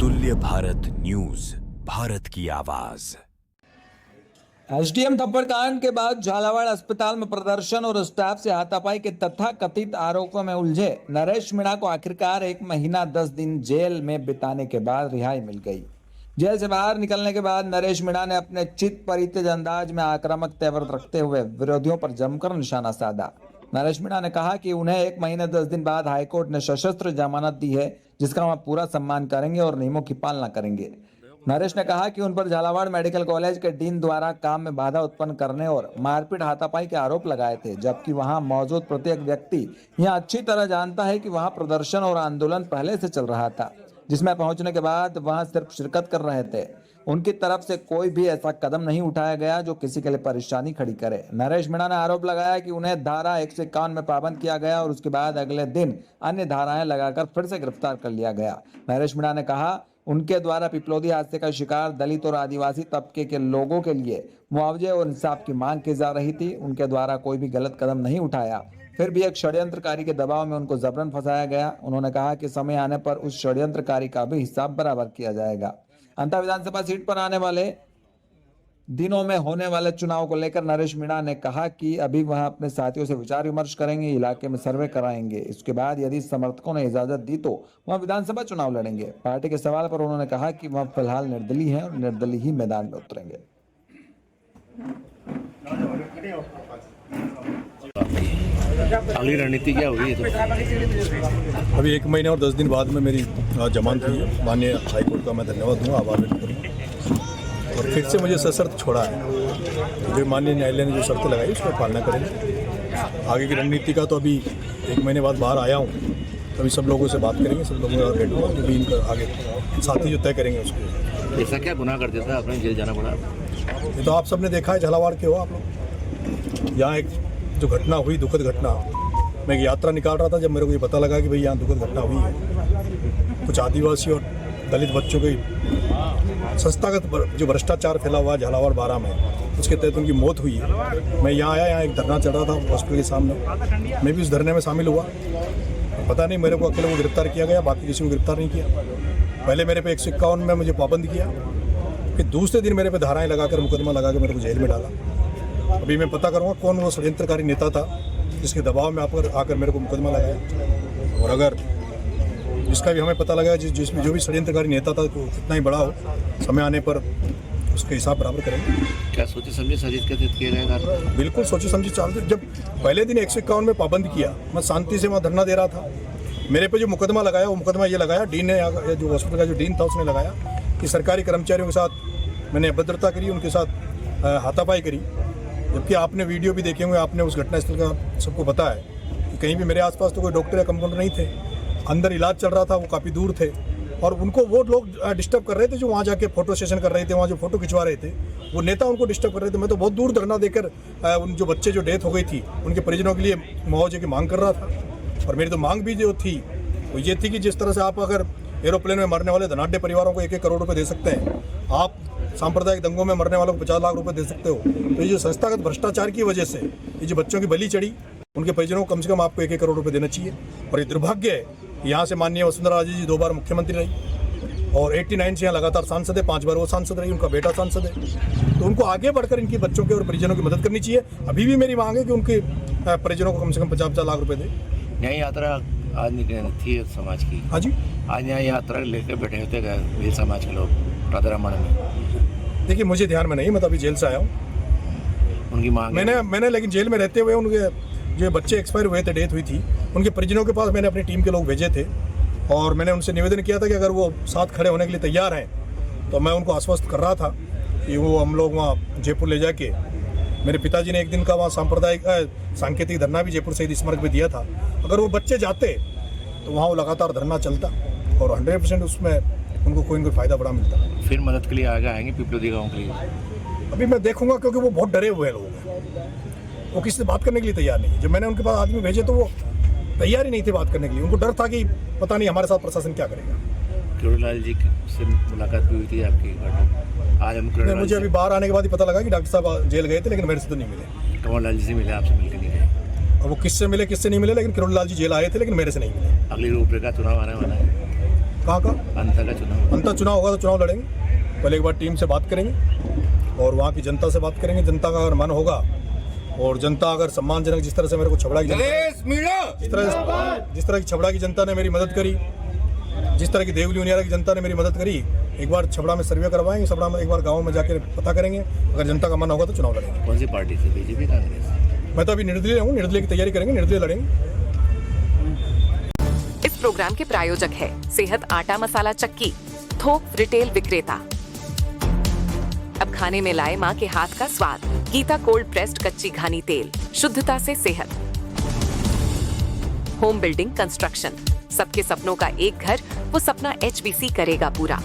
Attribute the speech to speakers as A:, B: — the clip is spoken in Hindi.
A: तुल्य भारत न्यूज, भारत की आवाज।
B: एसडीएम थप्पड़ कांड के बाद झालावाड़ अस्पताल में प्रदर्शन और स्टाफ से हाथापाई के तथाकथित आरोपों में उलझे नरेश मीणा को आखिरकार 1 महीना 10 दिन जेल में बिताने के बाद रिहाई मिल गई। जेल से बाहर निकलने के बाद नरेश मीणा ने अपने चित परितेज अंदाज में आक्रामक तेवर रखते हुए विरोधियों पर जमकर निशाना साधा। नरेश मीणा ने कहा कि उन्हें 1 महीने 10 दिन बाद हाईकोर्ट ने सशस्त्र जमानत दी है, जिसका वह पूरा सम्मान करेंगे और नियमों की पालना करेंगे। नरेश ने कहा कि उन पर झालावाड़ मेडिकल कॉलेज के डीन द्वारा काम में बाधा उत्पन्न करने और मारपीट हाथापाई के आरोप लगाए थे, जबकि वहां मौजूद प्रत्येक व्यक्ति यह अच्छी तरह जानता है कि वहां प्रदर्शन और आंदोलन पहले से चल रहा था, जिसमें पहुंचने के बाद वहां सिर्फ शिरकत कर रहे थे। उनकी तरफ से कोई भी ऐसा कदम नहीं उठाया गया जो किसी के लिए परेशानी खड़ी करे। नरेश मीणा ने आरोप लगाया कि उन्हें धारा 151 में पाबंद किया गया और उसके बाद अगले दिन अन्य धाराएं लगाकर फिर से गिरफ्तार कर लिया गया। नरेश मीणा ने कहा उनके द्वारा पिपलोदी हादसे का शिकार दलित और आदिवासी तबके के लोगों के लिए मुआवजे और इंसाफ की मांग की जा रही थी। उनके द्वारा कोई भी गलत कदम नहीं उठाया, फिर भी एक षड्यंत्रकारी के दबाव में उनको जबरन फंसाया गया। उन्होंने कहा कि समय आने पर उस षड्यंत्रकारी का भी हिसाब बराबर किया जाएगा। अंता विधानसभा सीट पर आने वाले दिनों में होने वाले चुनाव को लेकर नरेश मीणा ने कहा कि अभी वह अपने साथियों से विचार विमर्श करेंगे, इलाके में सर्वे कराएंगे। इसके बाद यदि समर्थकों ने इजाजत दी तो वह विधानसभा चुनाव लड़ेंगे। पार्टी के सवाल पर उन्होंने कहा कि वह फिलहाल निर्दलीय हैं और निर्दलीय ही मैदान में उतरेंगे।
C: अगली रणनीति क्या होगी?
D: अभी 1 महीने और 10 दिन बाद में मेरी जमानत हुई है। माननीय हाईकोर्ट का मैं धन्यवाद दूंगा, आभार व्यक्त करूँगा। और फिर से मुझे सशर्त छोड़ा है। जो माननीय न्यायालय ने जो शर्त लगाई उसको पालना करेंगे। आगे की रणनीति का तो अभी 1 महीने बाद बाहर आया हूँ, तो अभी सब लोगों से बात करेंगे, सब लोगों के साथ बैठूंगा, जो भी इनका आगे साथी जो तय करेंगे उसको।
C: ऐसा क्या गुनाह कर देता आपने जेल जाना पड़ा?
D: ये तो आप सबने देखा है, झालावाड़ के हो आप लोग। यहाँ एक जो घटना हुई, दुखद घटना, मैं एक यात्रा निकाल रहा था जब मेरे को ये पता लगा कि भाई यहाँ दुखद घटना हुई है। कुछ आदिवासी और दलित बच्चों की संस्थागत जो भ्रष्टाचार फैला हुआ है झालावाड़ 12 में, उसके तहत उनकी मौत हुई है। मैं यहाँ आया, यहाँ एक धरना चल रहा था हॉस्पिटल के सामने, मैं भी उस धरने में शामिल हुआ। पता नहीं मेरे को अकेले को गिरफ्तार किया गया, बाकी किसी को गिरफ्तार नहीं किया। पहले मेरे पे 151 में मुझे पाबंद किया, फिर दूसरे दिन मेरे पे धाराएं लगाकर मुकदमा लगा के मेरे को जेल में डाला। अभी मैं पता करूँगा कौन वो षड्यंत्रकारी नेता था जिसके दबाव में आकर मेरे को मुकदमा लगाया। और अगर जिसका भी हमें पता लगा जिसमें जो भी षड्यंत्रकारी नेता था तो कितना ही बड़ा हो, समय आने पर उसके हिसाब बराबर करेंगे।
C: क्या सोचे समझे साजिश के तहत किया जाएगा?
D: बिल्कुल सोचे समझे चाहते। जब पहले दिन 151 में पाबंद किया, मैं शांति से वहाँ धरना दे रहा था। मेरे पे जो मुकदमा लगाया वो मुकदमा ये लगाया डीन ने, जो हॉस्पिटल का जो डीन था उसने लगाया कि सरकारी कर्मचारियों के साथ मैंने अभद्रता करी, उनके साथ हाथापाई करी। जबकि आपने वीडियो भी देखे होंगे, आपने उस घटनास्थल का सबको पता है कि कहीं भी मेरे आसपास तो कोई डॉक्टर या कंपाउंडर नहीं थे। अंदर इलाज चल रहा था, वो काफ़ी दूर थे और उनको वो लोग डिस्टर्ब कर रहे थे जो वहाँ जाके फोटो सेशन कर रहे थे, वहाँ जो फोटो खिंचवा रहे थे, वो नेता उनको डिस्टर्ब कर रहे थे। मैं तो बहुत दूर धरना देकर उन जो बच्चे जो डेथ हो गई थी उनके परिजनों के लिए मुआवजे की मांग कर रहा था। और मेरी तो मांग भी जो थी वो ये थी कि जिस तरह से आप अगर एरोप्लेन में मरने वाले धनाढ्य परिवारों को 1-1 करोड़ रुपये दे सकते हैं, आप सांप्रदायिक दंगों में मरने वालों को 50 लाख रुपए दे सकते हो। तो ये जो संस्थागत भ्रष्टाचार की वजह से ये जो बच्चों की बलि चढ़ी, उनके परिजनों को कम से कम आपको 1-1 करोड़ रुपए देना चाहिए। और ये दुर्भाग्य है, यहाँ से माननीय वसुंधरा राजे जी 2 बार मुख्यमंत्री रही और 89 से यहाँ लगातार सांसद है, 5 बार वो सांसद रही, उनका बेटा सांसद है। तो उनको आगे बढ़कर इनकी बच्चों के और परिजनों की मदद करनी चाहिए। अभी भी मेरी मांग है कि उनके परिजनों को कम से कम 50 लाख रुपए दे।
C: न्याय यात्रा आज निकली थी समाज की।
D: हाँ जी,
C: आज न्याय यात्रा लेकर बैठे होते गए समाज के लोग राधारमण में।
D: देखिए मुझे ध्यान में नहीं, मैं तो अभी जेल से आया हूँ।
C: उनकी मांग
D: मैंने लेकिन जेल में रहते हुए उनके जो बच्चे एक्सपायर हुए थे, डेथ हुई थी, उनके परिजनों के पास मैंने अपनी टीम के लोग भेजे थे और मैंने उनसे निवेदन किया था कि अगर वो साथ खड़े होने के लिए तैयार हैं तो मैं उनको आश्वस्त कर रहा था कि वो हम लोग वहाँ जयपुर ले जाके, मेरे पिताजी ने एक दिन का वहाँ सांप्रदायिक सांकेतिक धरना भी जयपुर शहीद स्मारक पे दिया था। अगर वो बच्चे जाते तो वहाँ वो लगातार धरना चलता और 100% उसमें उनको कोई ना कोई फायदा बड़ा मिलता।
C: फिर मदद के लिए आगे आएंगे पिपलोदी गाँव के लिए?
D: अभी मैं देखूंगा, क्योंकि वो बहुत डरे हुए लोग हैं, वो किसी से बात करने के लिए तैयार नहीं है। जब मैंने उनके पास आदमी भेजे तो वो तैयार ही नहीं थे बात करने के लिए। उनको डर था कि पता नहीं हमारे साथ प्रशासन क्या करेगा।
C: किरोड़ीलाल जी से मुलाकात भी हुई थी आपकी? आज हम
D: मुझे अभी बाहर आने के बाद ही पता लगा कि डॉक्टर साहब जेल गए थे, लेकिन मेरे से तो नहीं मिले।
C: कंवरलाल जी से मिले, आपसे मिलकर नहीं गए?
D: और वो किससे मिले किससे नहीं मिले, लेकिन किरोड़ीलाल जी जेल आए थे लेकिन मेरे से नहीं मिले।
C: अगली रूपरेखा चुनाव आने वाला है,
D: कहाँ का
C: अंत का चुनाव
D: अंतर चुनाव होगा तो चुनाव लड़ेंगे। पहले एक बार टीम से बात करेंगे और वहाँ की जनता से बात करेंगे। जनता का अगर मन होगा और जनता अगर सम्मानजनक, जिस तरह से मेरे को छबड़ा की जिस तरह की छबड़ा की जनता ने मेरी मदद करी, जिस तरह की देवली उनियारा की जनता ने मेरी मदद करी, एक बार छबड़ा में सर्वे करवाएंगे, छबड़ा में एक बार गाँव में जाकर पता करेंगे। अगर जनता का मन होगा तो चुनाव लड़ेंगे।
C: कौन सी पार्टी से, बीजेपी कांग्रेस?
D: मैं तो अभी निर्दलीय हूँ, निर्दलीय की तैयारी करेंगे, निर्दलीय लड़ेंगे।
E: इस प्रोग्राम के प्रायोजक है सेहत आटा मसाला चक्की, थोक रिटेल विक्रेता। अब खाने में लाए माँ के हाथ का स्वाद। गीता कोल्ड प्रेस्ड कच्ची घानी तेल, शुद्धता से सेहत। होम बिल्डिंग कंस्ट्रक्शन, सबके सपनों का एक घर, वो सपना HBC करेगा पूरा।